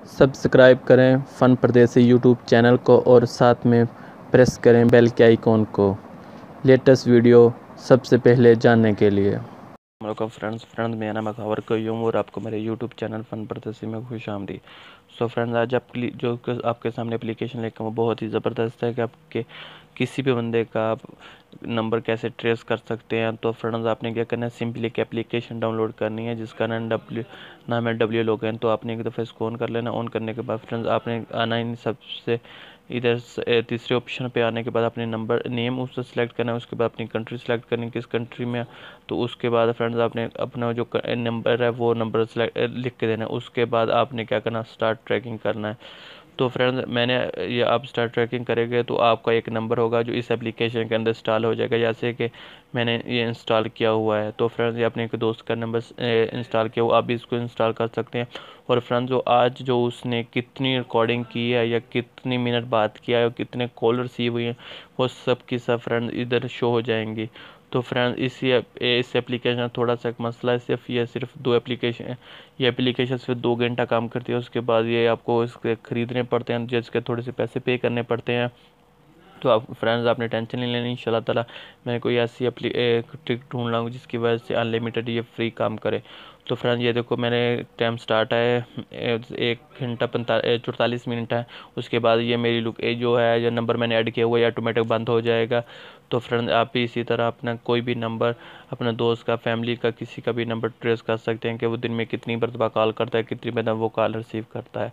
Subscribe करें फ़न परदेसी YouTube channel को और साथ में प्रेस करें बेल के आइकॉन को लेटेस्ट वीडियो सबसे पहले जानने के लिए। फ्रेंड्स मेरा नाम खबर क्यूम और आपको मेरे यूट्यूब चैनल फ़न परदेसी में खुश आमदी। सो फ्रेंड्स, आज आपके सामने एप्लीकेशन लेकर वो बहुत ही ज़बरदस्त है कि आपके किसी भी बंदे का आप नंबर कैसे ट्रेस कर सकते हैं। तो फ्रेंड्स, आपने क्या करना है, सिंपली एक एप्लीकेशन डाउनलोड करनी है जिसका नाम है डब्ल्यू लॉगिन। तो आपने एक दफ़ा इसको ऑन कर लेना। ऑन करने के बाद फ्रेंड्स आपने आना इन सबसे इधर तीसरे ऑप्शन पे आने के बाद अपने नंबर नेम उससे सिलेक्ट करना है। उसके बाद अपनी कंट्री सेलेक्ट करनी है, किस कंट्री में। तो उसके बाद फ्रेंड्स आपने अपना जो नंबर है वो नंबर लिख के देना है। उसके बाद आपने क्या करना, स्टार्ट ट्रैकिंग करना है। तो फ्रेंड्स, मैंने ये आप स्टार्ट ट्रैकिंग करेंगे तो आपका एक नंबर होगा जो इस एप्लीकेशन के अंदर इंस्टॉल हो जाएगा, जैसे कि मैंने ये इंस्टॉल किया हुआ है। तो फ्रेंड्स, ये अपने एक दोस्त का नंबर इंस्टॉल किया हुआ, आप भी इसको इंस्टॉल कर सकते हैं। और फ्रेंड्स, जो उसने कितनी रिकॉर्डिंग की है या कितनी मिनट बात किया है और कितने कॉल रिसीव हुए हैं वो सब की सब फ्रेंड्स इधर शो हो जाएंगी। तो फ्रेंड्स, इस एप्लीकेशन का थोड़ा सा एक मसला है, सिर्फ दो एप्लीकेशन, ये एप्लीकेशन सिर्फ 2 घंटा काम करती है। उसके बाद ये आपको इसके ख़रीदने पड़ते हैं, जिसके थोड़े से पैसे पे करने पड़ते हैं। तो आप फ्रेंड्स, आपने टेंशन नहीं लेनी, इंशाल्लाह ताला मैं कोई ऐसी ट्रिक ढूंढ लाऊंगा जिसकी वजह से अनलिमिटेड ये फ्री काम करे। तो फ्रेंड्स, ये देखो मैंने टाइम स्टार्ट है 1 घंटा 44 मिनट है। उसके बाद ये मेरी जो है जो नंबर मैंने ऐड किया हुआ है ऑटोमेटिक बंद हो जाएगा। तो फ्रेंड्स, आप भी इसी तरह अपना कोई भी नंबर, अपने दोस्त का, फैमिली का, किसी का भी नंबर ट्रेस कर सकते हैं कि वो दिन में कितनी मरतबा कॉल करता है, कितनी मरतबा वो कॉल रिसीव करता है।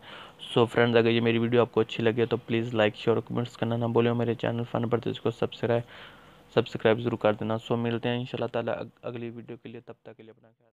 सो फ्रेंड्स, अगर ये मेरी वीडियो आपको अच्छी लगे तो प्लीज़ लाइक शेयर और कमेंट्स करना ना भूलें। मेरे चैनल फ़न परदेसी को सब्सक्राइब ज़रूर कर देना। सो मिलते हैं इंशाल्लाह ताला अगली वीडियो के लिए, तब तक के लिए अपना ख्याल।